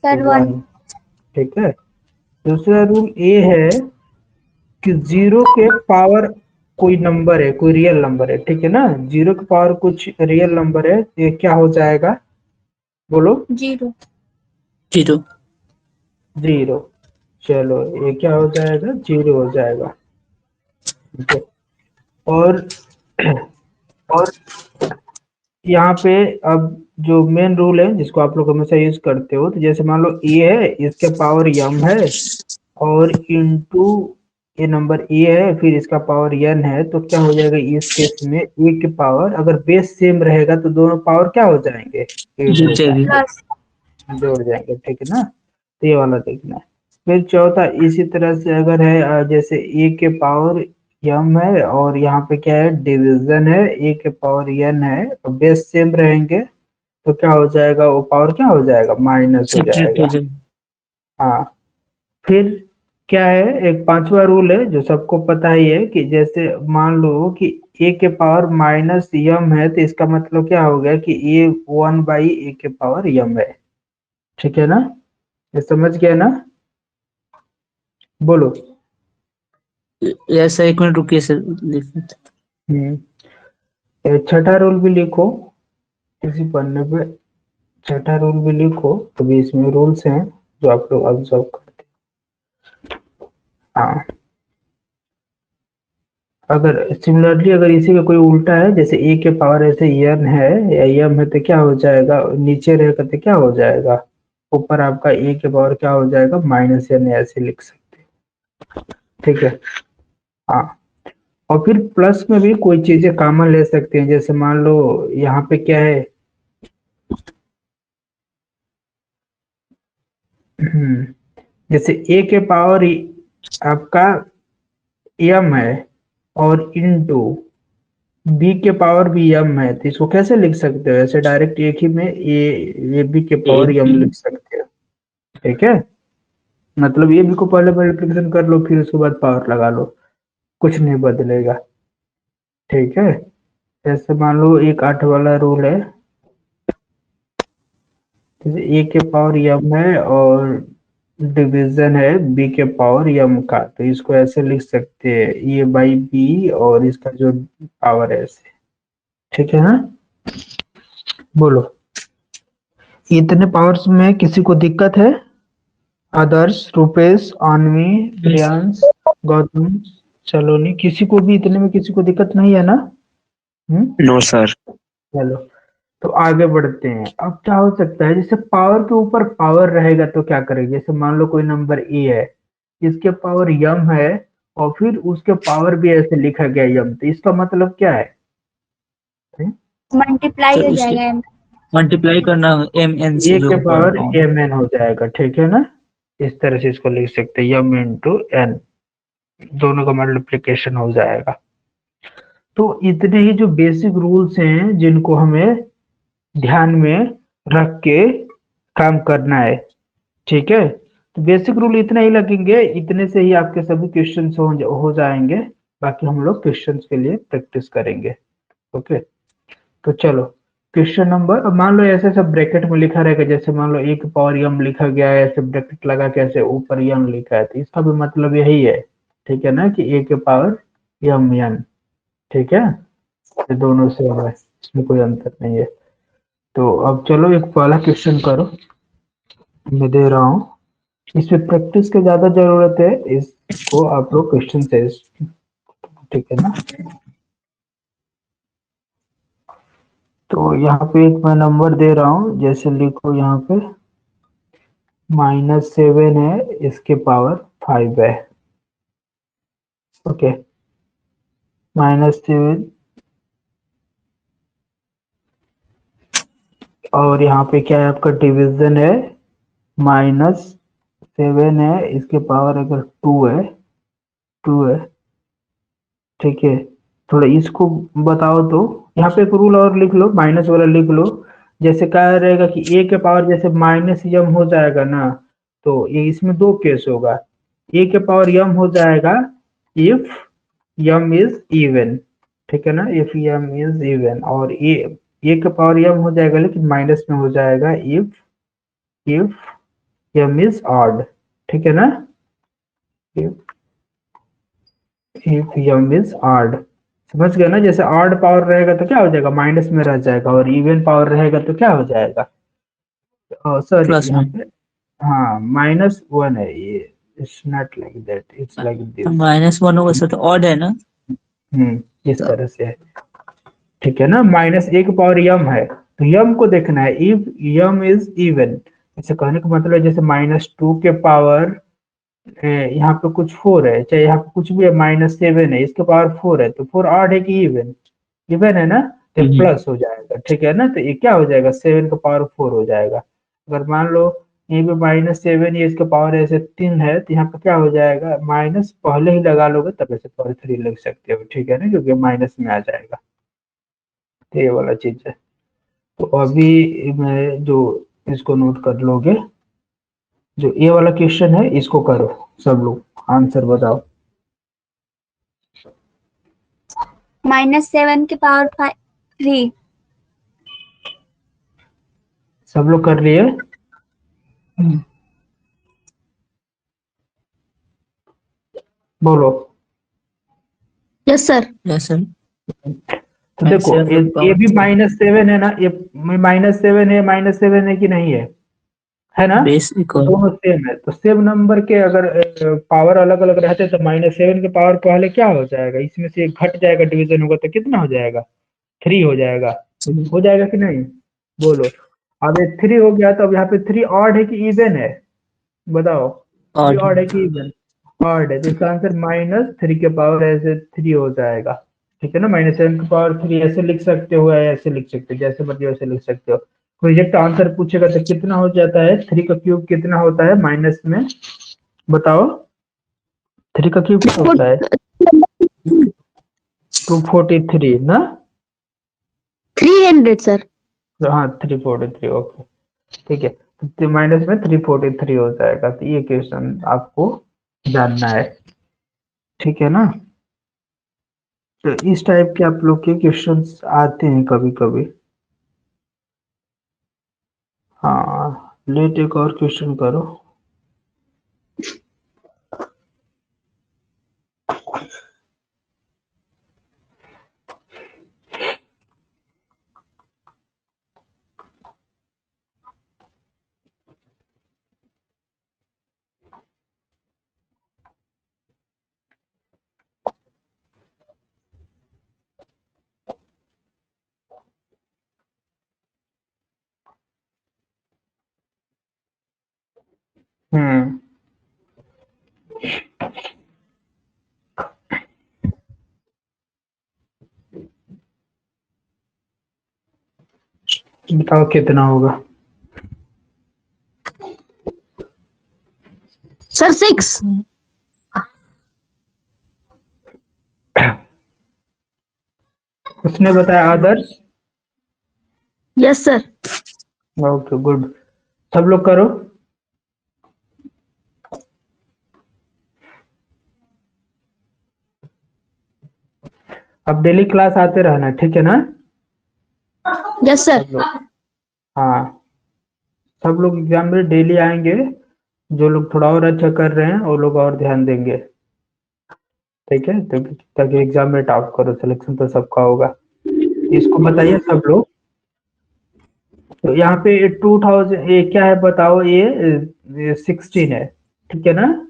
Sir तो 1। 1। ठीक है। दूसरा रूल ये है कि जीरो के पावर कोई नंबर है, कोई रियल नंबर है, ठीक है ना, जीरो के पावर कुछ रियल नंबर है, ये क्या हो जाएगा, बोलो। 0। जीरो। जीरो। चलो ये क्या हो जाएगा, जीरो हो जाएगा। ठीक है। और और यहाँ पे अब जो मेन रूल है जिसको आप लोग हमेशा यूज करते हो, तो जैसे मान लो ए है, इसके पावर यम है, और इंटू ये नंबर ए है, फिर इसका पावर एन है, तो क्या हो जाएगा इस केस में, ए के पावर अगर बेस सेम रहेगा तो दोनों पावर क्या हो जाएंगे, एड जुड़ हो जाएगी। जाएंगे, प्लस। जोड़ जाएंगे, ठीक है ना। तो ये वाला देखना है। फिर चौथा इसी तरह से अगर है जैसे ए के पावर यम है, और यहाँ पे क्या है, डिवीजन है, ए के पावर एन है, और बेस सेम रहेंगे, तो क्या हो जाएगा, वो पावर क्या हो जाएगा, माइनस हो सब्ट्रैक्ट हो जाएगा। जाएगी। हाँ। फिर क्या है, एक पांचवा रूल है जो सबको पता ही है, कि जैसे मान लो कि ए के पावर माइनस यम है, तो इसका मतलब क्या हो गया कि ए 1 बाई ए के पावर यम है। ठीक है ना, ये समझ गया ना, बोलो। ऐसा 1 मिनट रुकिए सर, लिख लेते हैं। ये छठा रूल भी लिखो इसी पन्ने पे, छठा रूल भी लिखो, अभी इसमें रूल्स हैं जो आप लोग ऑब्जर्व करते हैं। हाँ। अगर सिमिलरली अगर इसी का कोई उल्टा है, जैसे ए के पावर ऐसे एन है या एम है, तो क्या हो जाएगा, नीचे रहेगा तो क्या हो जाएगा, ऊपर आपका ए के पावर क्या हो जाएगा, माइनस एन, ऐसे लिख सकते हैं। ठीक है। हाँ। और फिर प्लस में भी कोई चीजें कॉमन ले सकते हैं, जैसे मान लो यहाँ पे क्या है, जैसे ए के पावर आपका एम है, और इंटू बी के पावर भी यम है, तो इसको कैसे लिख सकते हो, ऐसे डायरेक्ट एक ही में ए बी के पावर यम लिख सकते हो। ठीक है। मतलब ये बी को पहले मल्टीप्लिकेशन कर लो, फिर उसके बाद पावर लगा लो, कुछ नहीं बदलेगा। ठीक है। जैसे मान लो एक 8 वाला रूल है, जैसे ए के पावर यम है, और डिवीजन है बी के पावर यम का, तो इसको ऐसे लिख सकते हैं, ए बाई बी, और इसका जो पावर है ऐसे। ठीक है ना, बोलो। इतने पावर्स में किसी को दिक्कत है, आदर्श, रुपेश, आनवी, प्रियांश, गौतम, सलोनी, किसी को भी इतने में किसी को दिक्कत नहीं है ना। No sir. चलो, तो आगे बढ़ते हैं। अब क्या हो सकता है, जैसे पावर के ऊपर पावर रहेगा तो क्या करेंगे, जैसे मान लो कोई नंबर ए है, इसके पावर यम है, और फिर उसके पावर भी ऐसे लिखा गया यम, तो इसका मतलब क्या है, मल्टीप्लाई सर हो उसके जाएगा। मल्टीप्लाई करना MN ए से के जो पावर पावर। एम एन हो जाएगा, ठीक है ना। इस तरह से इसको लिख सकते हैं, यम इंटू एन, दोनों का मल्टीप्लिकेशन हो जाएगा। तो इतने ही जो बेसिक रूल्स हैं जिनको हमें ध्यान में रख के काम करना है। ठीक है। तो बेसिक रूल इतना ही लगेंगे, इतने से ही आपके सभी क्वेश्चन हो जाएंगे। बाकी हम लोग क्वेश्चंस के लिए प्रैक्टिस करेंगे। ओके। तो चलो, क्वेश्चन नंबर, अब मान लो ऐसे सब ब्रैकेट में लिखा रहेगा, जैसे मान लो एक पावर यम लिखा गया है, ऐसे ब्रैकेट लगा के ऐसे ऊपर यम लिखा है, तो इसका भी मतलब यही है। ठीक है ना, कि ए के पावर यम एन। ठीक है, ये दोनों सेम है, इसमें कोई अंतर नहीं है। तो अब चलो एक पहला क्वेश्चन करो, मैं दे रहा हूँ, इसमें प्रैक्टिस की ज्यादा जरूरत है, इसको आप लोग क्वेश्चन से, ठीक है ना। तो यहाँ पे एक मैं नंबर दे रहा हूँ, जैसे लिखो यहाँ पे -7 है, इसके पावर 5 है। ओके, -7, और यहाँ पे क्या है आपका डिवीजन है, -7 है, इसके पावर अगर 2 है, ठीक है। थोड़ा इसको बताओ तो, यहाँ पे एक रूल और लिख लो, माइनस वाला लिख लो। जैसे क्या रहेगा कि ए के पावर जैसे माइनस यम हो जाएगा ना, तो ये इसमें दो केस होगा, ए के पावर यम हो जाएगा इफ यम इज इवन। ठीक है ना, इफ यम इज इवन, और ए के पावर यम हो जाएगा लेकिन माइनस में हो जाएगा इफ m is odd, ठीक है ना, if m is odd, समझ गए ना, जैसे ऑड पावर रहेगा तो क्या हो जाएगा, माइनस में रह जाएगा, और इवन पावर रहेगा तो क्या हो जाएगा, सॉरी प्लस यहाँ में। पे हाँ -1 है ये, it's not like that, it's like this. -1 होगा सर, तो ऑड है ना। इस तरह से है, ठीक है ना, -1 पावर यम है, तो यम को देखना है, इफ यम इज इवन, ऐसे कहने का मतलब जैसे -2 के पावर यहाँ पे कुछ 4 है, चाहे यहाँ पे कुछ भी है, -7 है, इसके पावर 4 है, तो 4 ऑड है कि इवन, इवन है ना, तो प्लस हो जाएगा, ठीक है ना, तो ये क्या हो जाएगा, 7 का पावर 4 हो जाएगा। अगर मान लो यहीं पे -7, ये इसका पावर ऐसे 3 है, तो यहाँ पे क्या हो जाएगा, माइनस पहले ही लगा लोगे तब ऐसे पावर 3 लग सकते हो, ठीक है ना, क्योंकि माइनस में आ जाएगा, तो ये वाला चीज है। तो अभी मैं जो इसको नोट कर लोगे, जो ये वाला क्वेश्चन है इसको करो, सब लोग आंसर बताओ। -7 के पावर 3। सब लोग कर लिए, बोलो। Yes sir. Yes sir. तो देखो ये भी -7 है ना, ये -7 है, -7 है कि नहीं है ना, बेस इक्वल। दोनों सेम है, तो सेम नंबर के अगर पावर अलग अलग रहते तो -7 के पावर पहले क्या हो जाएगा, इसमें से एक घट जाएगा, डिवीजन होगा तो कितना हो जाएगा, 3 हो जाएगा, हो जाएगा कि नहीं, बोलो। अब ये 3 हो गया, तो अब यहाँ पे 3 ऑड है कि इवन है, बताओ, 3 ऑड। ऑड है कि इवन, ऑड है, तो इसका आंसर -3 के पावर ऐसे 3 हो जाएगा, ठीक है ना, -7 के पावर 3 ऐसे लिख सकते हो या ऐसे लिख सकते हो, जैसे मतलब ऐसे लिख सकते हो। प्रोजेक्ट आंसर पूछेगा तो कितना हो जाता है, 3 का क्यूब कितना होता है माइनस में, बताओ, 3 का क्यूब क्या होता है, 243 ना, 300 सर। हाँ 343, ओके, ठीक है, तो माइनस में 343 हो जाएगा, तो ये क्वेश्चन आपको जानना है, ठीक है ना। तो इस टाइप के आप लोग के क्वेश्चंस आते हैं कभी कभी। हाँ लेट एक और क्वेश्चन करो। हम्म, बताओ कितना होगा, सर 6। उसने बताया आदर्श, यस सर। ओके गुड, सब लोग करो। अब डेली क्लास आते रहना, ठीक है ना, यस सर। सब लोग, हाँ सब लोग एग्जाम में डेली आएंगे, जो लोग थोड़ा और अच्छा कर रहे हैं वो लोग और ध्यान देंगे, ठीक है, तो ताकि एग्जाम में टॉप करो, सिलेक्शन तो सबका होगा, इसको बताइए सब लोग। तो यहाँ पे 2000 ये क्या है बताओ, ये 16 है, ठीक है ना,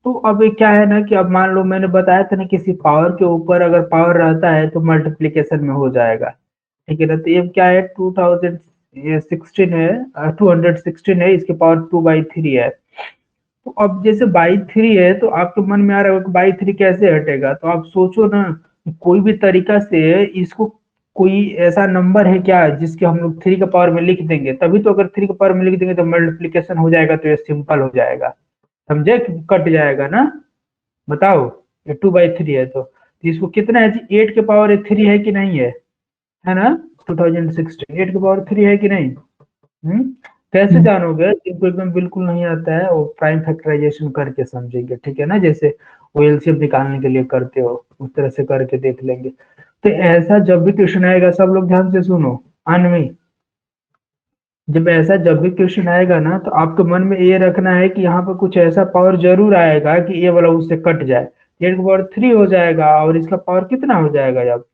तो अब ये क्या है ना कि अब मान लो मैंने बताया था ना, किसी पावर के ऊपर अगर पावर रहता है तो मल्टीप्लिकेशन में हो जाएगा, ठीक है ना, तो ये क्या है 2000, ये 16 है, 216 है, इसके पावर 2/3 है, तो अब जैसे बाई 3 है, तो आपके मन में आ रहा है कि बाई 3 कैसे हटेगा, तो आप सोचो ना, कोई भी तरीका से इसको, कोई ऐसा नंबर है क्या जिसके हम लोग 3 का पावर में लिख देंगे, तभी तो अगर 3 का पावर में लिख देंगे तो मल्टीप्लिकेशन हो जाएगा, तो ये सिंपल हो जाएगा, समझे, कट जाएगा ना, बताओ, ये 2/3 है, तो इसको कितना है जी, 8 के पावर 3 है कि नहीं है ना, 2016 8 के पावर 3 है कि नहीं, कैसे जानोगे, जिनको एकदम बिल्कुल नहीं आता है वो प्राइम फैक्टराइजेशन करके समझेंगे, ठीक है ना, जैसे वो एलसीएम निकालने के लिए करते हो उस तरह से करके देख लेंगे। तो ऐसा जब भी क्वेश्चन आएगा सब लोग ध्यान से सुनो, अनवी जब भी क्वेश्चन आएगा ना, तो आपके मन में ये रखना है कि यहाँ पर कुछ ऐसा पावर जरूर आएगा कि ये वाला उससे कट जाए। 8 की पावर 3 हो जाएगा, और इसका पावर कितना हो जाएगा अब?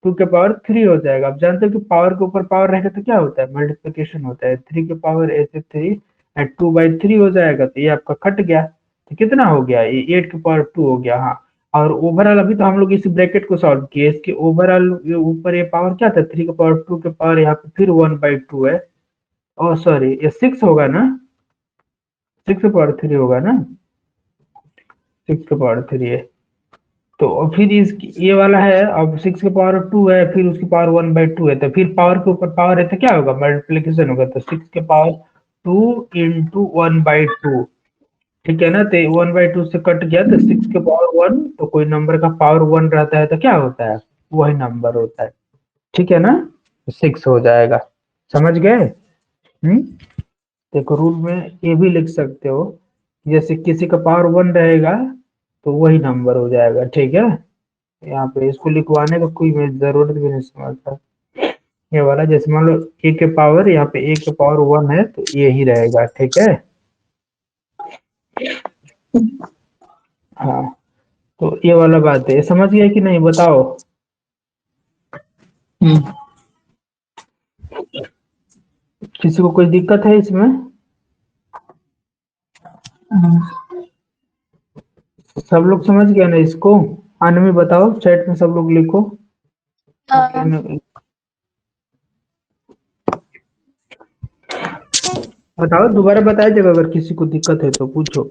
2 की पावर 3 हो जाएगा। आप जानते हो कि पावर के ऊपर पावर रहेगा तो क्या होता है? मल्टीप्लिकेशन होता है। 3 की पावर ऐसे 3 एंड 2/3 हो जाएगा, तो ये आपका कट गया। तो कितना हो गया? ये 8 की पावर 2 हो गया। हाँ, और ओवरऑल अभी तो हम लोग इस ब्रैकेट को सॉल्व किए। इसके ओवरऑल ऊपर ये पावर क्या था? 3 की पावर 2 के पावर यहाँ पे फिर 1/2 है। ओ सॉरी, ये 6 होगा ना? 6 की पावर 3 होगा ना? 6 की पावर 3 है। तो और फिर इस ये वाला है, अब 6 की पावर 2 है, फिर उसकी पावर 1/2 है, तो फिर पावर के ऊपर पावर है तो क्या होगा? मल्टीप्लीकेशन होगा। तो 6 की पावर 2 इंटू 1/2। ठीक है ना? तो 1/2 से कट गया, तो 6 की पावर 1, तो कोई नंबर का पावर 1 रहता है तो क्या होता है? वही नंबर होता है। ठीक है ना? तो 6 हो जाएगा। समझ गए? देखो, रूल में ये भी लिख सकते हो, जैसे किसी का पावर 1 रहेगा तो वही नंबर हो जाएगा। ठीक है? यहाँ पे इसको लिखवाने का कोई मैं जरूरत भी नहीं समझता। ये वाला जैसे मान लो ए के पावर, यहाँ पे ए के पावर 1 है तो ये ही रहेगा। ठीक है? हाँ, तो ये वाला बात है। समझ गया कि नहीं? बताओ। हम्म, किसी को कोई दिक्कत है इसमें? सब लोग समझ गया ना इसको? आनवी बताओ, चैट में सब लोग लिखो। बताओ, दोबारा बताया जब अगर किसी को दिक्कत है तो पूछो।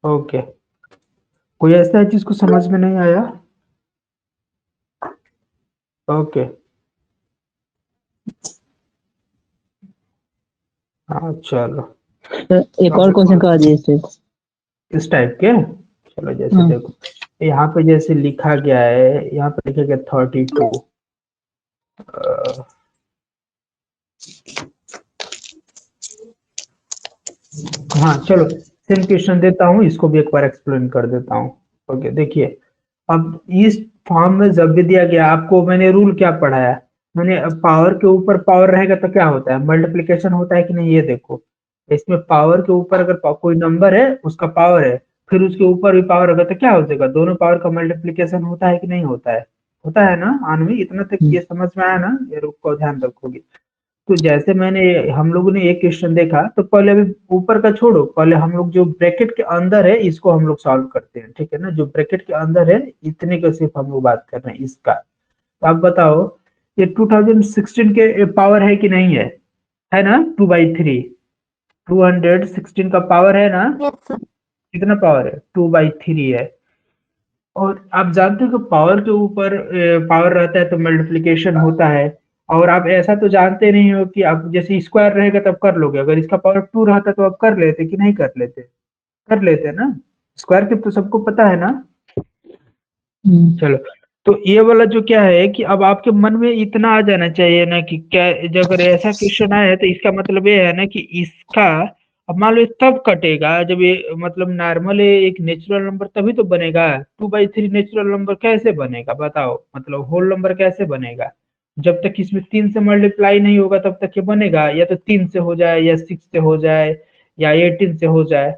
ओके, कोई ऐसा है जिसको समझ में नहीं आया? ओके, हाँ चलो। तो एक और क्वेश्चन करा दिए इससे। इस टाइप के, चलो जैसे हाँ, देखो, यहाँ पे जैसे लिखा गया है, यहाँ पे लिखा गया 32। हाँ चलो, सेम क्वेश्चन देता हूँ, इसको भी एक बार एक्सप्लेन कर देता हूँ। ओके, देखिए, अब इस फॉर्म में जब भी दिया गया आपको, मैंने रूल क्या पढ़ाया? मैंने पावर के ऊपर पावर रहेगा तो क्या होता है? मल्टीप्लिकेशन होता है कि नहीं? ये देखो, इसमें पावर के ऊपर अगर कोई नंबर है, उसका पावर है, फिर उसके ऊपर भी पावर होगा तो क्या हो जाएगा? दोनों पावर का मल्टीप्लिकेशन होता है कि नहीं होता है? होता है ना? आनवी, इतना तक हम्म, ये समझ में आया ना? ये रूल को ध्यान रखोगे तो जैसे मैंने, हम लोगों ने एक क्वेश्चन देखा, तो पहले अभी ऊपर का छोड़ो, पहले हम लोग जो ब्रैकेट के अंदर है इसको हम लोग सॉल्व करते हैं। ठीक है ना? जो ब्रैकेट के अंदर है, इतने का सिर्फ हम लोग बात कर रहे हैं इसका। तो आप बताओ, ये 2016 के पावर है कि नहीं है? है ना? 2/3, 216 का पावर है ना? कितना पावर है? 2/3 है। और आप जानते हो कि पावर के ऊपर पावर रहता है तो मल्टीप्लिकेशन होता है। और आप ऐसा तो जानते नहीं हो कि आप जैसे स्क्वायर रहेगा तब कर लोगे, अगर इसका पावर 2 रहता तो आप कर लेते कि नहीं कर लेते? कर लेते ना? स्क्वायर के तो सबको पता है ना? हम्म, चलो, तो ये वाला जो क्या है कि अब आपके मन में इतना आ जाना चाहिए ना कि क्या, जब अगर ऐसा क्वेश्चन आया है तो इसका मतलब ये है ना कि इसका, अब मान लो ये तब कटेगा जब ये, मतलब नॉर्मल एक नेचुरल नंबर तभी तो बनेगा। 2/3 नेचुरल नंबर कैसे बनेगा बताओ? मतलब होल नंबर कैसे बनेगा? जब तक इसमें 3 से मल्टीप्लाई नहीं होगा तब तक ये बनेगा, या तो 3 से हो जाए, या 6 से हो जाए, या 18 से हो जाए।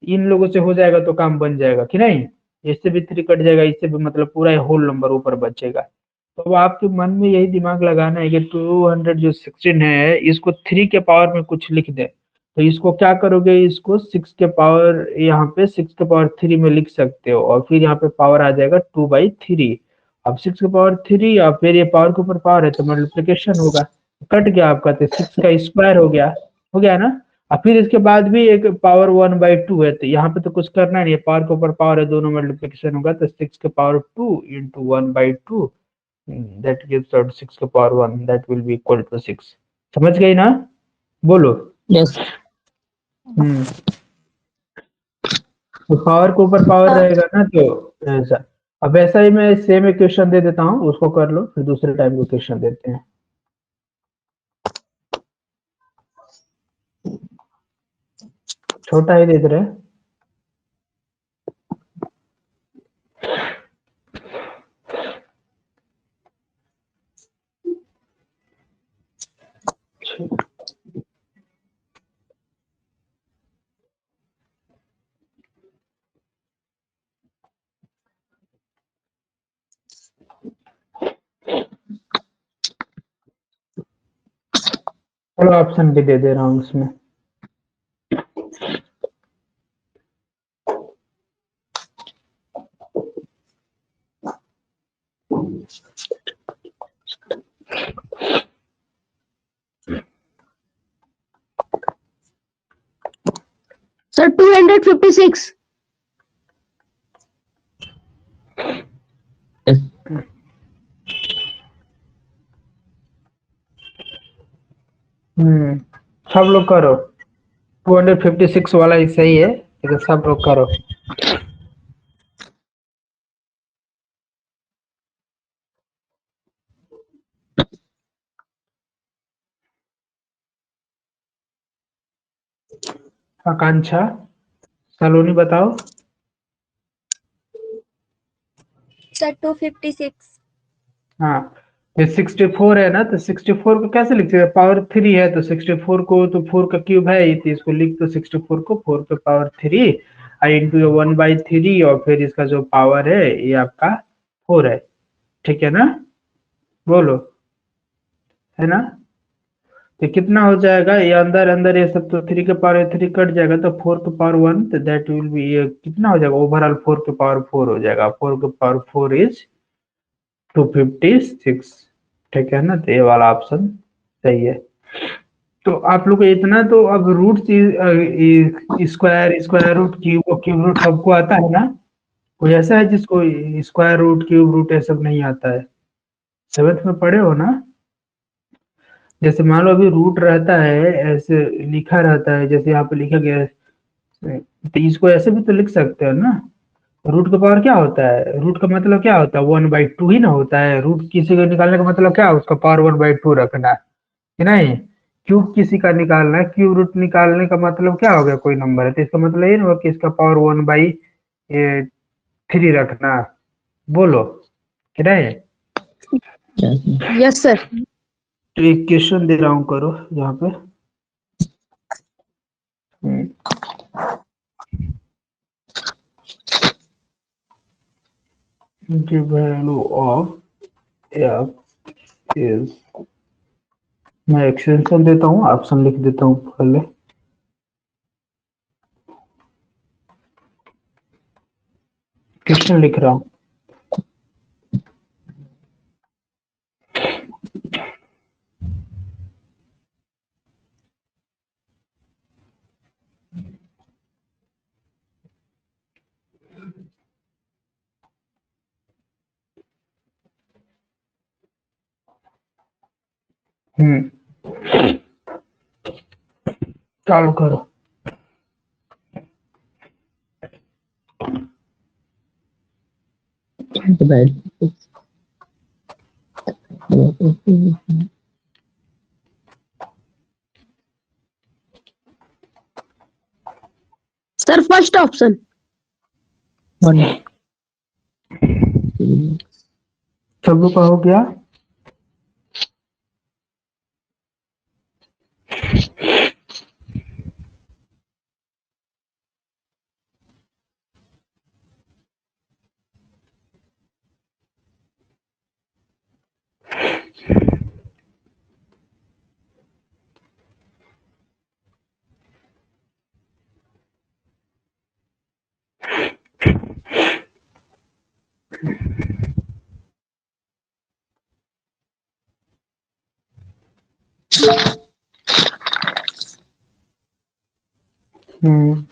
इन लोगों से हो जाएगा तो काम बन जाएगा कि नहीं? इससे भी 3 कट जाएगा, इससे भी, मतलब पूरा होल नंबर ऊपर बचेगा। तो अब आपके मन में यही दिमाग लगाना है कि 200 जो 16 है, इसको 3 के पावर में कुछ लिख दे। तो इसको क्या करोगे? इसको 6 के पावर, यहाँ पे 6 के पावर 3 में लिख सकते हो, और फिर यहाँ पे पावर आ जाएगा 2/3। अब 6 के पावर 3, और फिर ये पावर के ऊपर पावर है तो मल्टीप्लिकेशन होगा। कट गया आपका, तो 6 का स्क्वायर हो गया। हो गया ना? और फिर इसके बाद भी एक पावर 1/2 है, तो यहाँ पे तो कुछ करना नहीं है, पावर के ऊपर पावर है, दोनों मल्टीप्लिकेशन होगा, तो 6 के power 2 into 1/2, that gives out 6 के power 1, that will be equal to 6। समझ गई ना? बोलो। यस। हम्म, तो पावर के ऊपर पावर रहेगा ना, तो ऐसा। अब ऐसा ही मैं सेम एक क्वेश्चन दे देता हूँ, उसको कर लो, फिर दूसरे टाइम को क्वेश्चन देते हैं। छोटा ही दे दे रहे हैं। चलो ऑप्शन भी दे रहा हूँ इसमें। सर 256. सब लोग करो, 256 वाला ही सही है, लेकिन सब लोग करो। आकांक्षा, सलोनी बताओ। सर 256। हाँ, ये 64 है ना, तो 64 को कैसे लिखते हैं? पावर 3 है तो 64 को तो 4 का क्यूब है ये, तो इसको लिख दो 64 को 4 पे पावर 3 आई इंटू 1/3, और फिर इसका जो पावर है ये आपका 4 है। ठीक है ना, बोलो, है ना? तो कितना हो जाएगा, ये अंदर अंदर ये सब तो 3 के पावर 3 कट जाएगा, तो 4 के पावर 1, तो दैट विल बी, ये कितना हो जाएगा ओवरऑल? 4 के पावर 4 हो जाएगा। 4 के पावर 4 इज 256। ठीक है ना, तो ये वाला ऑप्शन सही है। तो आप लोग को इतना तो अब root square, square root, cube root सबको आता है ना? कोई ऐसा है जिसको स्क्वायर रूट, क्यूब रूट ये सब नहीं आता है? 7th में पढ़े हो ना? जैसे मान लो अभी रूट रहता है, ऐसे लिखा रहता है, जैसे यहाँ पे लिखा गया है, तो इसको ऐसे भी तो लिख सकते हो ना। रूट का पावर क्या होता है? रूट का मतलब क्या होता है? 1/2 ही ना होता है। रूट किसी को निकालने का मतलब क्या है? उसका पावर 1/2 रखना है कि नहीं? क्यूब किसी का निकालना है, क्यूब रूट निकालने का मतलब क्या हो गया? कोई नंबर है तो इसका मतलब ये ना हुआ कि इसका पावर 1/3 रखना। बोलो कि नहीं? Yes, sir. तो एक क्वेश्चन दे रहा हूँ, करो यहाँ पे। The value of f is, मैं एक्सटेंशन देता हूँ, ऑप्शन लिख देता हूँ पहले। क्वेश्चन लिख रहा हूँ। चालू करो। Sir, first option. सब लोग का हो गया?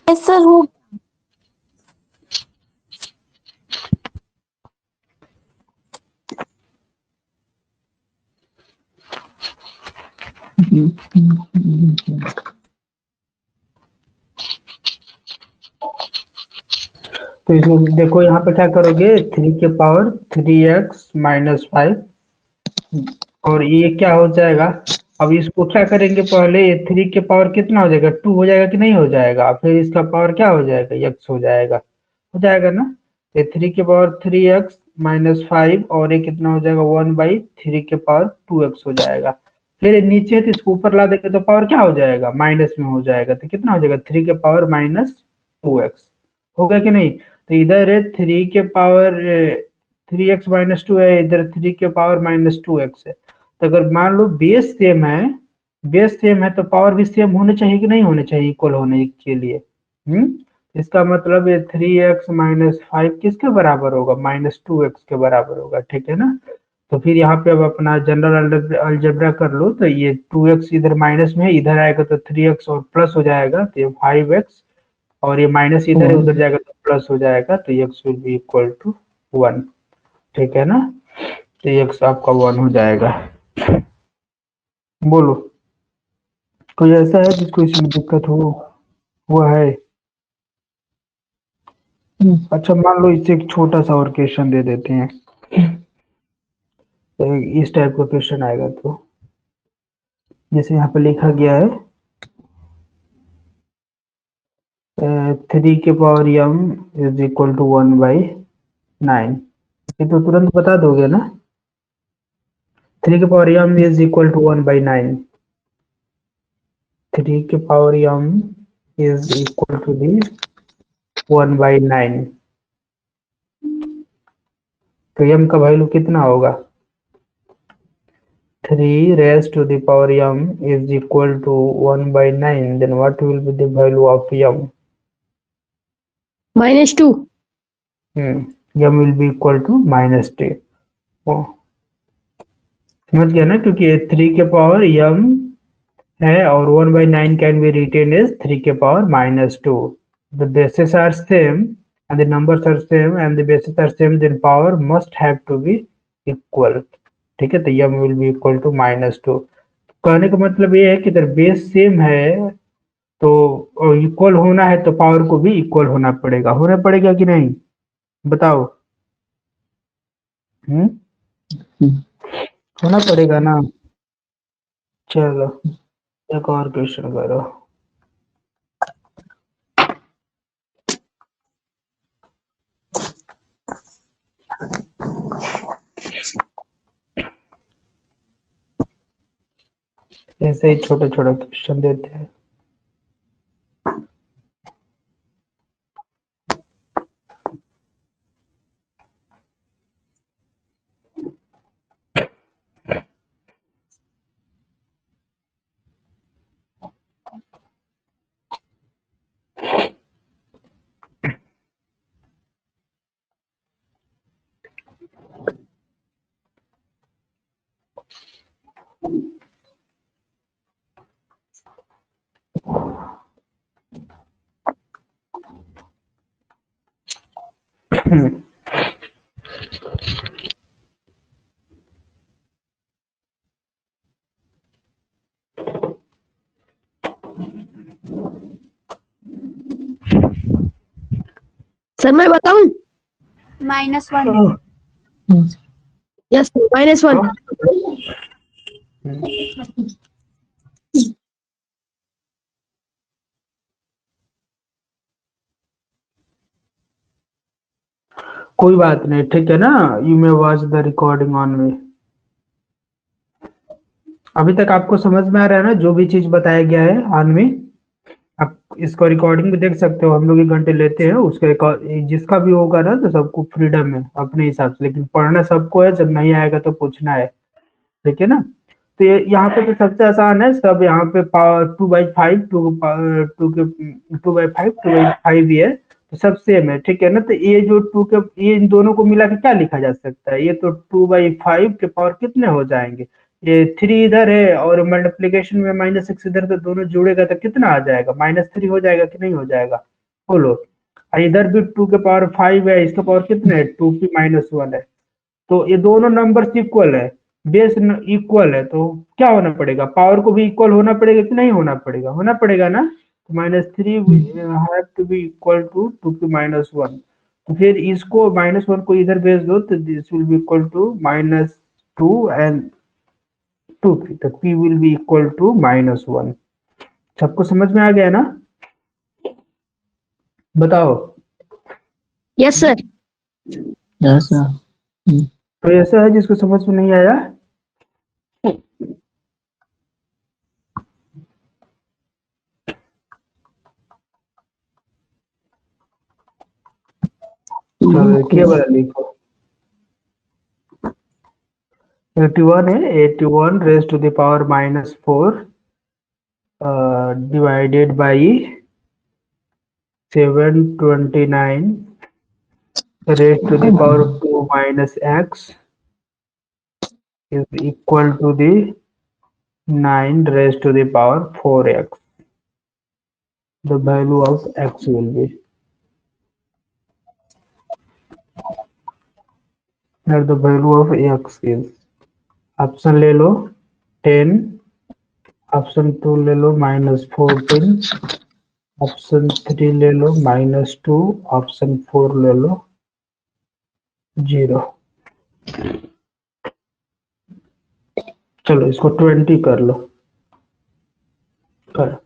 यस सर हो। तो इसमें देखो, यहाँ पे क्या करोगे? 3 के पावर 3x-5, और ये क्या हो जाएगा? अब इसको क्या करेंगे? पहले ये 3 के पावर कितना हो जाएगा? 2 हो जाएगा कि नहीं हो जाएगा? फिर इसका पावर क्या हो जाएगा? x हो जाएगा। हो जाएगा ना? ये 3 के पावर 3x-5, और ये कितना हो जाएगा? 1/3 के पावर 2x हो जाएगा। फिर ये नीचे है तो इसको ऊपर ला देंगे तो पावर क्या हो जाएगा? माइनस में हो जाएगा। तो कितना हो जाएगा? 3 के पावर -2x होगा कि नहीं? तो इधर है 3 के पावर 3x-2 है, इधर 3 के पावर -2x है। तो अगर मान लो बेस सेम है बेस सेम है तो पावर भी सेम होने चाहिए कि नहीं होने चाहिए इक्वल होने के लिए। इसका मतलब ये 3x माइनस 5 किसके बराबर होगा, -2x के बराबर होगा, ठीक है ना। तो फिर यहाँ पे अब अपना जनरल अलजेब्रा कर लो, तो ये 2x इधर माइनस में है, इधर आएगा तो 3x और प्लस हो जाएगा तो ये 5x, और ये माइनस इधर है उधर जाएगा तो प्लस हो जाएगा, तो x will be equal to 1, ठीक है ना। तो x आपका 1 हो जाएगा। बोलो कोई ऐसा है जिसको इसमें दिक्कत हो, हुआ है? अच्छा मान लो इससे एक छोटा सा और क्वेश्चन दे देते हैं, तो इस टाइप का क्वेश्चन आएगा, तो जैसे यहाँ पे लिखा गया है 3 के power m is equal to 1/9, ये तो तुरंत बता दोगे ना। 3 के power m is equal to 1/9, 3 के power m is equal to the 1/9, तो m का वैल्यू कितना होगा? 3 raised to the power m is equal to 1/9, then what will be the value of m? -2. m will be equal to -2। समझ गया ना, क्योंकि 3 के पावर m है और 1/9 can be written as 3 के power -2। The bases are same and the numbers are same and the bases are same, then power must have to be equal, ठीक है। तो m will be equal to -2। कहने का मतलब ये है कि अगर बेस सेम है तो इक्वल होना है तो पावर को भी इक्वल होना पड़ेगा कि नहीं, बताओ। होना पड़ेगा ना। चलो एक और क्वेश्चन करो। ऐसे ही छोटे छोटे क्वेश्चन देते हैं। सर मैं बताऊं? -1. यस -1। कोई बात नहीं, ठीक है ना। You may watch the recording on में। अभी तक आपको समझ में आ रहा है ना जो भी चीज बताया गया है ऑन में? आप इसको रिकॉर्डिंग भी देख सकते हो, हम लोग 1 घंटे लेते हैं उसका, जिसका भी होगा ना तो सबको फ्रीडम है अपने हिसाब से, लेकिन पढ़ना सबको है, जब नहीं आएगा तो पूछना है, ठीक है ना। तो ये यहाँ पे तो सबसे आसान है, सब यहाँ पे पावर 2/5 2/5 ही है, तो सब सेम है, ठीक है ना। तो ये जो ये इन दोनों को मिला के क्या लिखा जा सकता है, ये तो 2/5 के पावर कितने हो जाएंगे, ये 3 इधर है और मल्टीप्लीकेशन में -6 इधर, तो दोनों जोड़ेगा तो कितना आ जाएगा, -3 हो जाएगा कि नहीं हो जाएगा, बोलो। और इधर भी 2 के पावर 5 है, इसका पावर कितना है 2p-1 है, तो ये दोनों नंबर्स इक्वल है, बेस इक्वल है, तो क्या होना पड़ेगा, पावर को भी इक्वल होना पड़ेगा कि नहीं होना पड़ेगा, होना पड़ेगा ना। तो -3 have to be equal to 2p-1, तो फिर इसको -1 को इधर भेज दो तो this will be equal to -2 and 2p, तो p will be equal to -1। सबको समझ में आ गया ना, बताओ। Yes sir. तो ऐसा है जिसको समझ में नहीं आया, केवल लिखो 81 है, 81 raise to the power -4 divided by 729 raised to the power of 2 minus x is equal to the 9 raised to the power 4x. The value of x will be, that the value of x is, option ले लो 10, option 2 ले लो -14, option 3 ले लो -2, option 4 ले लो 0। चलो इसको 20 कर लो, कर।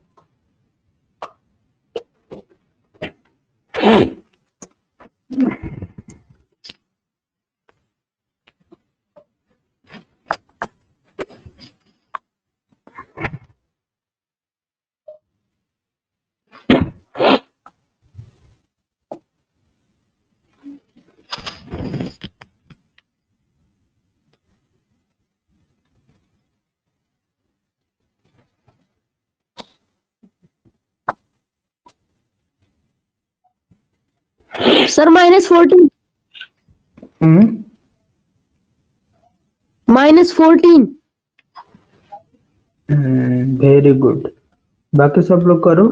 Sir -14 -14। Very good, बाकी सब लोग करो।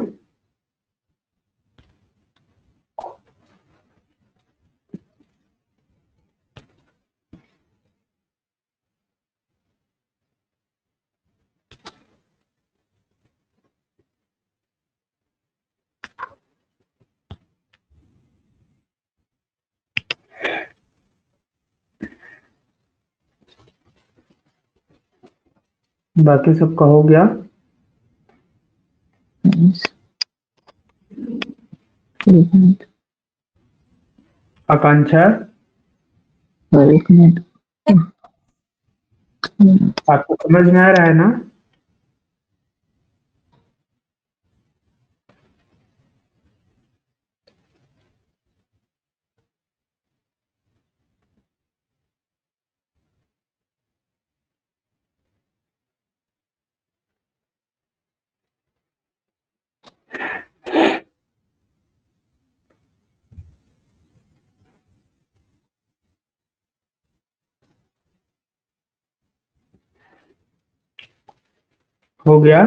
बाकी सबका हो गया? आकांक्षा, एक मिनट। आपको समझ में आ रहा है ना? हो गया?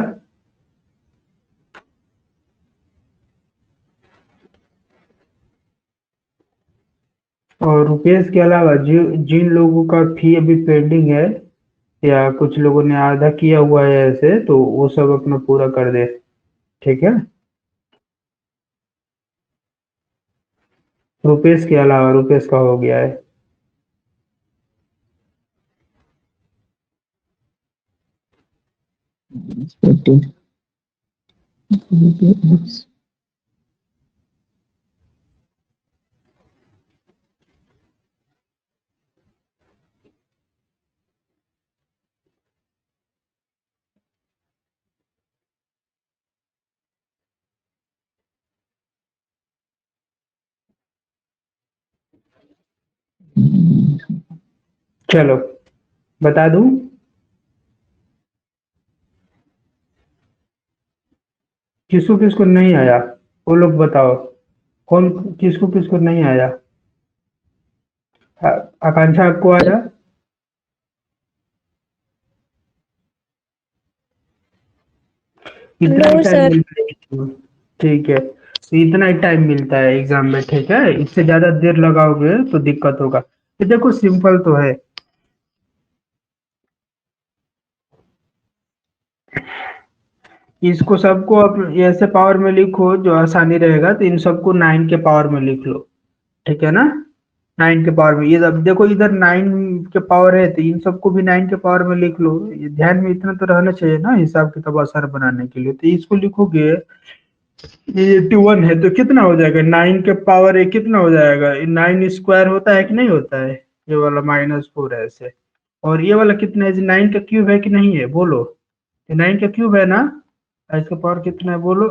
और रुपेश के अलावा जिन लोगों का फी अभी पेंडिंग है या कुछ लोगों ने आधा किया हुआ है ऐसे, तो वो सब अपना पूरा कर दे, ठीक है? रुपेश के अलावा, रुपेश का हो गया है। चलो बता दूं, किसको किसको नहीं आया वो लोग बताओ, कौन किसको किसको नहीं आया? आकांक्षा आपको आया? इतना ही टाइम मिलता है, ठीक है? तो इतना ही टाइम मिलता है एग्जाम में, ठीक है? इससे ज्यादा देर लगाओगे तो दिक्कत होगा। ये देखो सिंपल तो है, इसको सबको आप ऐसे पावर में लिखो जो आसानी रहेगा, तो इन सबको 9 के पावर में लिख लो, ठीक है ना? 9 के पावर में, ये अब देखो इधर 9 के पावर है तो इन सबको भी 9 के पावर में लिख लो। ये ध्यान में इतना तो रहना चाहिए ना हिसाब किताब आसान बनाने के लिए। तो इसको लिखोगे, ये 81 है तो कितना हो जाएगा? 9 के पावर है कितना हो जाएगा? 9 स्क्वायर होता है कि नहीं होता है? ये वाला -4 है ऐसे। और ये वाला कितना है? 9 का क्यूब है कि नहीं है? बोलो, ये 9 का क्यूब है ना? इसका पावर कितना है बोलो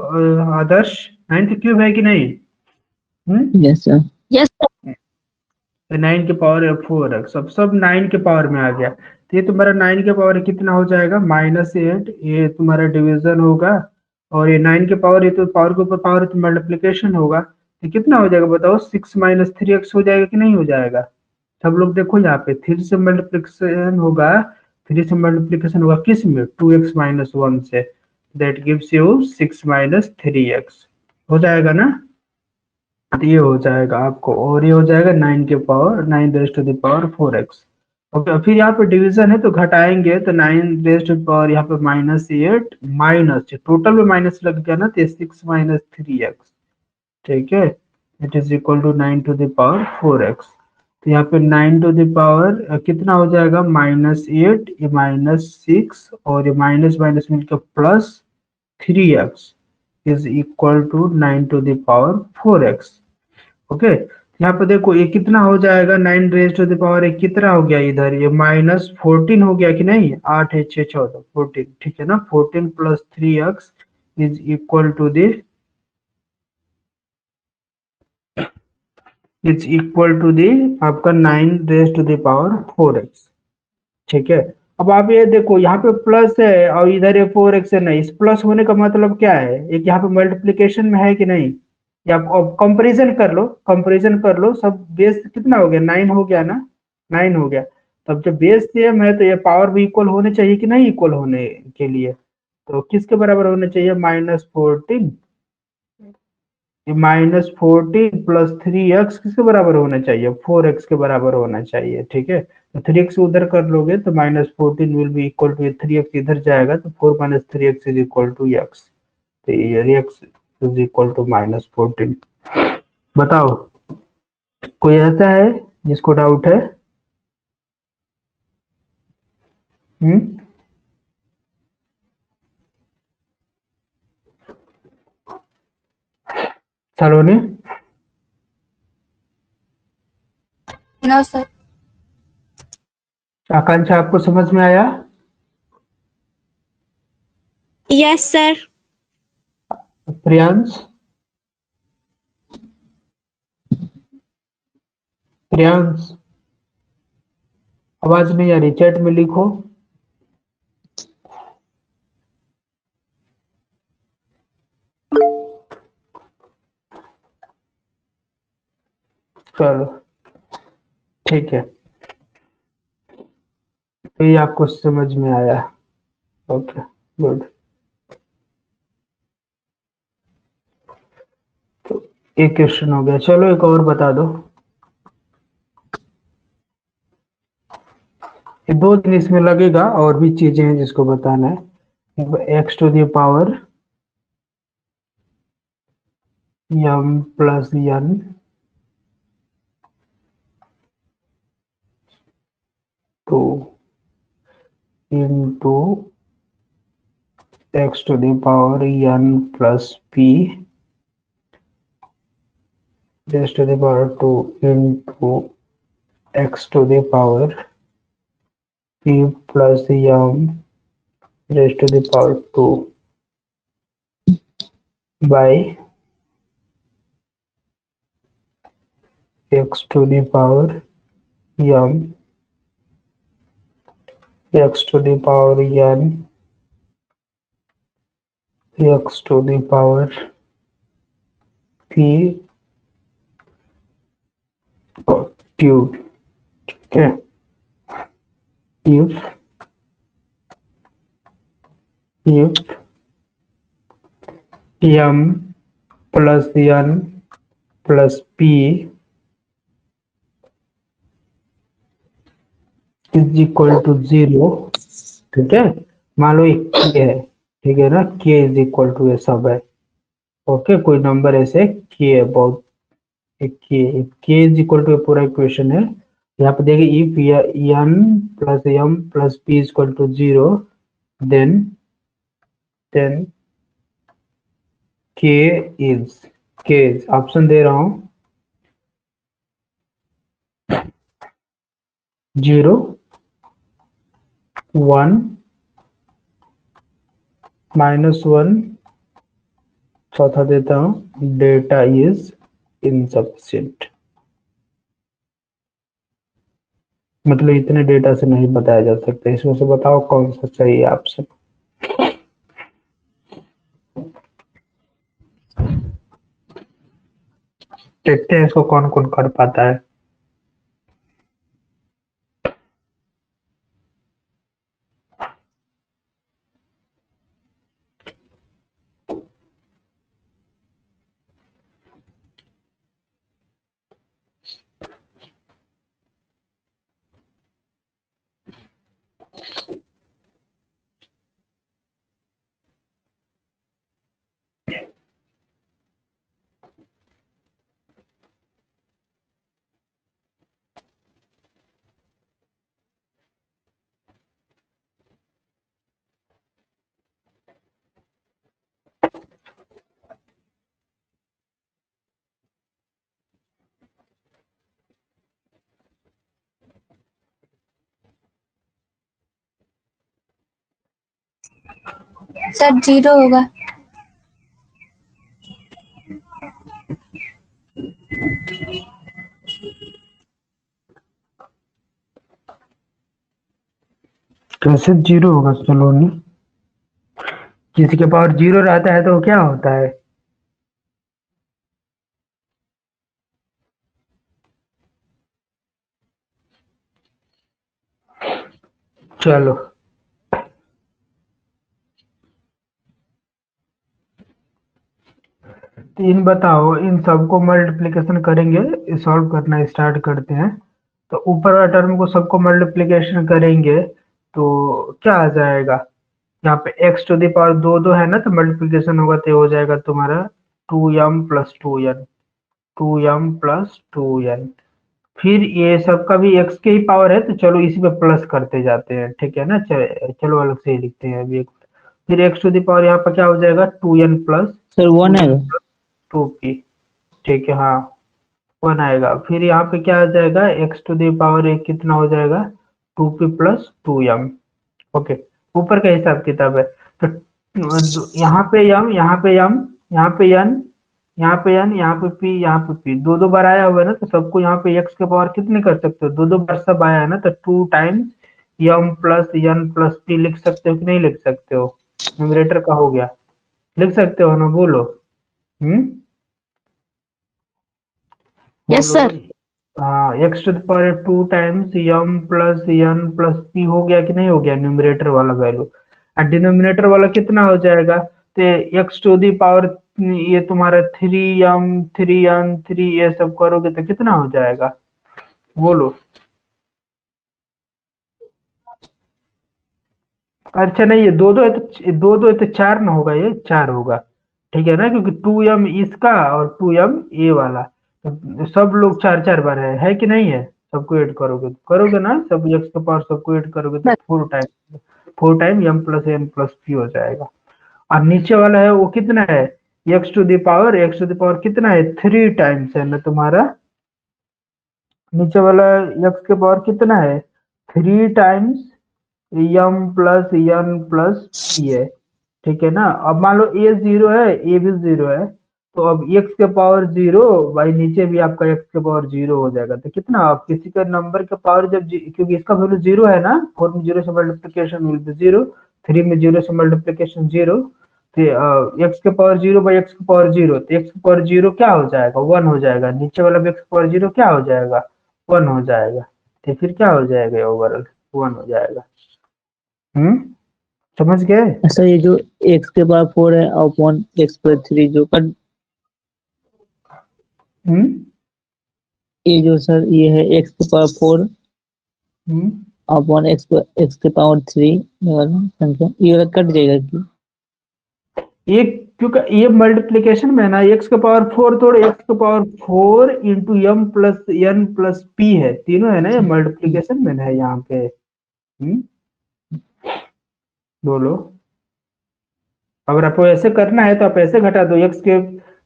आदर्श? 9 का क्यूब है कि नहीं? Yes sir. Yes sir. 9 के पावर 4 सब 9 के पावर में आ गया। तो ये तुम्हारा 9 के पावर कितना हो जाएगा? -8। ये तुम्हारा डिवीजन होगा और ये 9 के पावर, ये तो पावर के ऊपर पावर है तो मल्टीप्लिकेशन होगा, तो कितना हो जाएगा बताओ, 6 - 3x हो जाएगा कि नहीं हो जाएगा। सब लोग देखो यहाँ पे 3 से मल्टीप्लिकेशन होगा, 3 से मल्टीप्लिकेशन होगा किस में, 2x - 1 से, दैट गिव्स यू 6 - 3x, हो जाएगा ना। तो ये हो जाएगा आपको, और ये हो जाएगा 9 के power 9 raised to the power 4x। Okay, फिर यहाँ पे डिवीजन है तो घटाएंगे, तो 9 raised to the power यहाँ पे -8 माइनस, टोटल में माइनस लग गया ना, तो 6 - 3x, ठीक है, it is equal to 9 to the power 4x। तो यहाँ पे 9 to the power कितना हो जाएगा, -8, ये -6, और ये माइनस माइनस मिलकर +3x is equal to 9 to the power 4x। Okay, यहाँ पे देखो ये कितना हो जाएगा, 9 raised to the power, एक कितना हो गया इधर, ये -14 हो गया कि नहीं, 8 है 6 14 14, ठीक है ना, 14 + 3x is equal to the, is equal to the आपका 9 raised to the power 4x, ठीक है। अब आप ये देखो यहाँ पे प्लस है और इधर ये 4x है, नहीं, इस प्लस होने का मतलब क्या है, एक यहाँ पे मल्टीप्लिकेशन में है कि नहीं, या आप कंपैरिजन कर लो, कंपैरिजन कर लो, सब बेस कितना हो गया, 9 हो गया ना, 9 हो गया। तब जब बेस सेम है तो ये पावर भी इक्वल होने चाहिए कि नहीं, इक्वल होने के लिए तो किसके बराबर होने चाहिए, -14, ये -14 + 3x किसके बराबर होना चाहिए, 4x के बराबर होना चाहिए, ठीक है। तो 3x उधर कर लोगे तो -14 will be equal to, 3x इधर जाएगा तो 4 - 3x is equal to x, तो ये x इज इक्वल टू -14। बताओ, कोई ऐसा है जिसको डाउट है? हम्म, सलोनी, नो सर। आकांक्षा, आपको समझ में आया? Yes sir. प्रियांश, प्रियांश, आवाज नहीं आ रही, चैट में लिखो। चलो ठीक है, तो ये आपको समझ में आया, ओके गुड। तो एक क्वेश्चन हो गया, चलो एक और बता दो। ये 2 दिन इसमें लगेगा, और भी चीजें हैं जिसको बताना है। x⁴ m + n two into x⁴ n + p raised to the power 2 into x⁴ p + m raised to the power 2 by x⁴ m x⁴ n x⁴ p cube, ठीक है। if m + n + p is equal to 0, ठीक है, मान लो एक k है, ठीक है ना, k इज इक्वल टू ये सब है, ओके, कोई नंबर ऐसे k है, बहुत एक k इज इक्वल टू पूरा इक्वेशन है। यहाँ पे देखिए, if n + m + p is equal to 0, then k is option दे रहा हूँ, 0 1 -1, चौथा देता हूँ, डेटा इज इनसफिशिएंट, मतलब इतने डेटा से नहीं बताया जा सकता। इसमें से बताओ कौन सा सही है ऑप्शन। देखते हैं इसको कौन कौन कर पाता है। सर 0 होगा। कैसे 0 होगा सलोनी? किसी के पावर 0 रहता है तो वो क्या होता है? चलो तो इन बताओ, इन सबको मल्टीप्लिकेशन करेंगे, सॉल्व करना स्टार्ट करते हैं। तो ऊपर वाला टर्म को सबको मल्टीप्लिकेशन करेंगे तो क्या आ जाएगा? यहाँ पे एक्स टू द पावर दो दो है ना, तो मल्टीप्लिकेशन होगा तो ये हो जाएगा तुम्हारा 2m plus 2n, 2m plus 2n। फिर ये सबका भी एक्स के ही पावर है तो चलो इसी पे प्लस करते जाते हैं, ठीक है ना। चलो अलग से ही लिखते हैं अभी एक। फिर एक्स टू द पावर यहाँ पर क्या हो जाएगा, 2n प्लस सर 1 2n आएगा। प्लस 2p, ठीक है हाँ 1 आएगा। फिर यहाँ पे क्या आ जाएगा, एक्स टू द पावर एक कितना हो जाएगा, 2p प्लस 2m। ओके, ऊपर का हिसाब किताब है। तो यहाँ पे m, यहाँ पे m, यहाँ पे n, यहाँ पे n, यहाँ पे p, यहाँ पे p, दो दो बार आया हुआ है ना, तो सबको यहाँ पे x के पावर कितने कर सकते हो, दो दो बार सब आया है ना, तो 2 times m plus n plus p लिख सकते हो कि नहीं लिख सकते हो? न्यूमरेटर का हो गया, लिख सकते हो ना, बोलो। हम्म, यस बोलो। सर। हाँ, x to the power 2 times m plus n plus p हो गया कि नहीं हो गया, न्यूमरेटर वाला वैल्यू। और डिनोमिनेटर वाला कितना हो जाएगा, तो एक्स टू दी पावर ये तुम्हारा 3m 3n 3 ये सब करोगे तो कितना हो जाएगा, बोलो। अच्छा नहीं, ये दो दो है तो दो दो है तो चार ना होगा, ये चार होगा, ठीक है ना, क्योंकि 2m इसका और 2m ये वाला, तो सब लोग चार चार बार है कि नहीं है? सबको ऐड करोगे तो करोगे ना, सब एक्स के पावर सबको ऐड करोगे तो 4 time m plus n plus p हो जाएगा। और नीचे वाला है वो कितना है, एक्स टू द पावर कितना है, 3 टाइम्स है ना तुम्हारा। नीचे वाला एक्स के पावर कितना है, 3 times m plus n plus p है, ठीक है ना। अब मान लो ए जीरो है, ए भी जीरो है, तो अब एक्स के पावर जीरो, भाई नीचे भी आपका एक्स के पावर जीरो हो जाएगा। तो कितना, आप किसी का नंबर के पावर जब क्योंकि इसका वैल्यू जीरो है ना, 4 में जीरो से मल्टीप्लीकेशन विल बी जीरो, 3 में जीरो से मल्टीप्लीकेशन जीरो, तो एक्स के पावर जीरो बाई एक्स के पावर जीरो, तो एक्स के पावर जीरो क्या हो जाएगा, 1 हो जाएगा। नीचे वाला भी एक्स के पावर जीरो क्या हो जाएगा, 1 हो जाएगा। तो फिर क्या हो जाएगा, ओवरऑल 1 हो जाएगा। समझ गए? सर ये जो x के पावर 4 है अपॉन x पर 3 जो कर, हम्म ये जो सर ये है x के पावर 4 हम्म अपॉन x के पावर 3 ये वाला संख्या, ये वाला कट जाएगा कि? ये क्योंकि ये मल्टीप्लीकेशन में है ना, एक्स का पावर 4 तोड़ एक्स का power 4 into m plus n plus p है, तीनों है ना, ये मल्टीप्लीकेशन में है यहाँ पे। बोलो। अगर आपको ऐसे करना है तो आप ऐसे घटा दो, एक्स के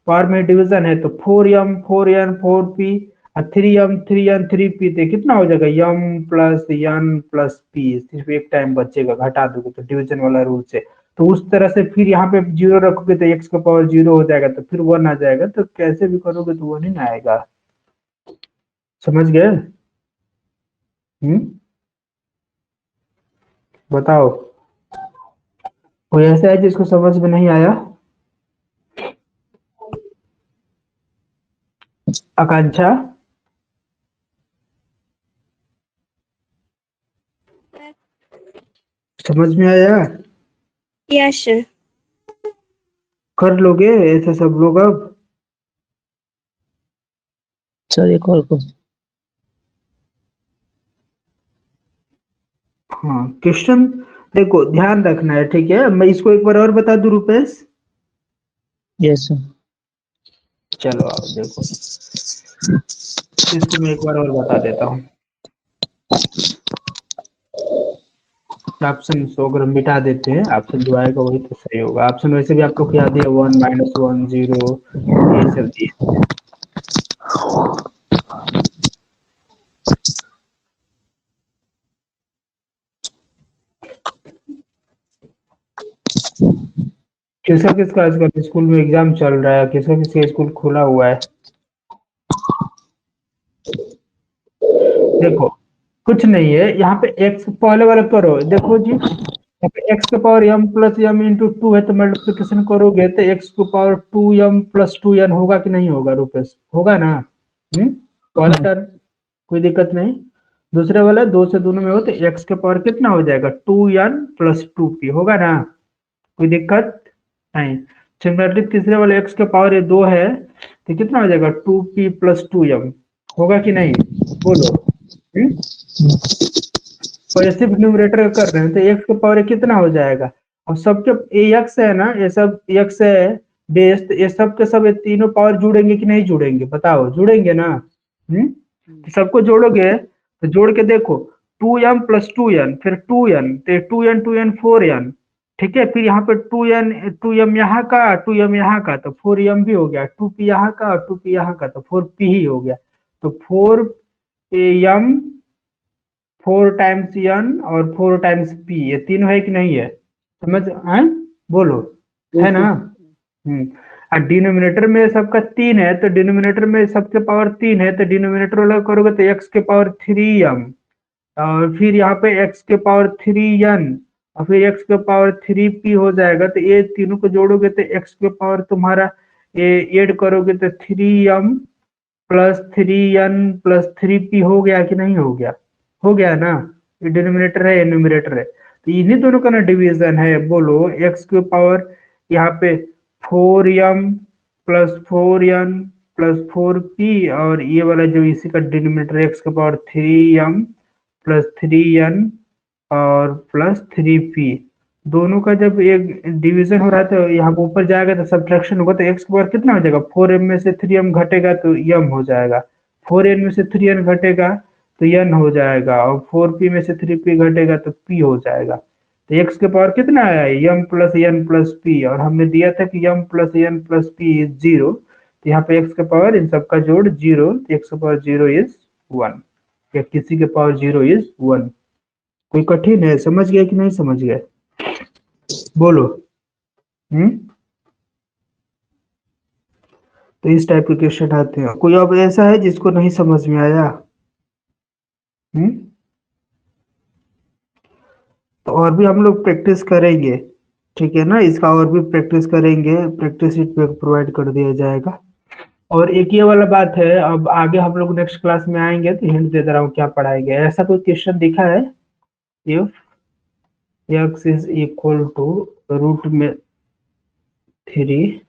पावर में डिवीजन है तो 4m 4n 4p और 3m 3n 3p, तो कितना हो जाएगा, m plus n plus p, सिर्फ एक टाइम बचेगा, घटा दोगे तो डिवीजन वाला रूल से। तो उस तरह से फिर यहाँ पे जीरो रखोगे तो एक्स का पावर जीरो हो जाएगा, तो फिर 1 आ जाएगा, तो कैसे भी करोगे तो 1 ही ना आएगा। समझ गए? बताओ, कोई ऐसा है जिसको समझ में नहीं आया? आकांक्षा, समझ में आया? Yes sir. कर लोगे ऐसे सब लोग अब? सर एक और क्वेश्चन। हाँ क्वेश्चन देखो ध्यान रखना है, ठीक है? मैं इसको एक बार और बता दूं रुपेश? Yes sir. चलो आओ देखो, इसको मैं एक बार और बता देता हूँ। ऑप्शन को अगर हम मिटा देते हैं, ऑप्शन जो आएगा वही तो सही होगा। ऑप्शन वैसे भी आपको याद है, 1 -1 0 ये सब दिए। किसका किसका आजकल स्कूल में एग्जाम चल रहा है? किसका किसका स्कूल खुला हुआ है? देखो कुछ नहीं है यहाँ पे, एक्स पहले वाला करो, देखो जी यहाँ पे एक्स के power m plus m into 2 है, तो मल्टीप्लिकेशन करोगे तो एक्स के पावर 2m प्लस 2n होगा कि नहीं होगा रुपेश? होगा ना? पहला टर्म कोई दिक्कत नहीं। दूसरे वाला दो से दोनों में हो तो एक्स के पावर कितना हो जाएगा? 2n प्लस 2p होगा ना? कोई दिक्कत नहीं। सिमिलरली तीसरे वाले एक्स के पावर ये 2 है तो कितना हो जाएगा? 2p प्लस 2m होगा कि नहीं? बोलो। और ये सिर्फ न्यूमरेटर कर रहे हैं तो एक्स का पावर कितना हो जाएगा? और सबके ये एक्स है ना, ये सब एक्स है बेस, तो ये सब के सब ये तीनों पावर जुड़ेंगे कि नहीं जुड़ेंगे? बताओ, जुड़ेंगे ना? तो सबको जोड़ोगे तो जोड़ के देखो, 2m प्लस 2n फिर 2n, तो 2n 4n, ठीक है? फिर यहाँ पे 2m यहाँ का 2m यहाँ का, तो 4m भी हो गया, 2p यहाँ का और 2p यहाँ का, तो 4p ही हो गया। तो 4m 4 टाइम्स n और 4 टाइम्स p, ये तीनों है कि नहीं है? समझ हैं? बोलो, है ना? और डिनोमिनेटर में सबका 3 है तो डिनोमिनेटर में सबके पावर 3 है तो डिनोमिनेटर वाला करोगे तो x के पावर 3m, और फिर यहाँ पे x के पावर 3n और फिर x के पावर 3p हो जाएगा। तो ये तीनों को जोड़ोगे तो x के पावर तुम्हारा ये ऐड करोगे तो 3m plus 3n plus 3p हो गया कि नहीं हो गया? हो गया ना? ये डिनोमिनेटर है, ये न्यूमरेटर है, तो इन्हीं दोनों का ना डिवीजन है। बोलो, x के पावर यहाँ पे 4m plus 4n plus 4p, और ये वाला जो इसी का डिनोमिनेटर x के पावर 3m प्लस 3n और प्लस 3p, दोनों का जब एक डिवीजन हो रहा है तो यहाँ पे ऊपर जाएगा तो सब्ट्रैक्शन होगा, तो x के पावर कितना हो जाएगा? 4m में से 3m घटेगा तो m हो जाएगा, 4n में से 3n घटेगा तो n हो जाएगा, और 4p में से 3p घटेगा तो p हो जाएगा। तो x के पावर कितना आया है? m plus n plus p, और हमने दिया था कि m plus n plus p is 0, तो यहाँ पे x के पावर इन सबका जोड़ 0, तो x के पावर 0 इज 1, या किसी के पावर 0 इज 1। कोई कठिन है? समझ गए कि नहीं समझ गए? बोलो। तो इस टाइप के क्वेश्चन आते हैं। कोई अब ऐसा है जिसको नहीं समझ में आया? तो और भी हम लोग प्रैक्टिस करेंगे, ठीक है ना? इसका और भी प्रैक्टिस करेंगे, प्रैक्टिस शीट पे प्रोवाइड कर दिया जाएगा। और एक ये वाला बात है, अब आगे हम लोग नेक्स्ट क्लास में आएंगे तो हिंट दे दे रहा हूँ क्या पढ़ाएंगे। ऐसा कोई क्वेश्चन दिखा है? If x is equal to root में 3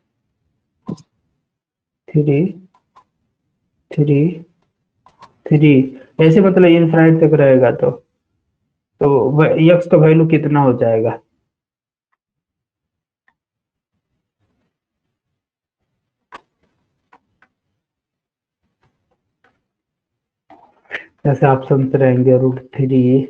3 3 3, ऐसे मतलब इनफाइनाइट तक रहेगा, तो x का वैल्यू कितना हो जाएगा? जैसे ऑप्शन रहेंगे, √3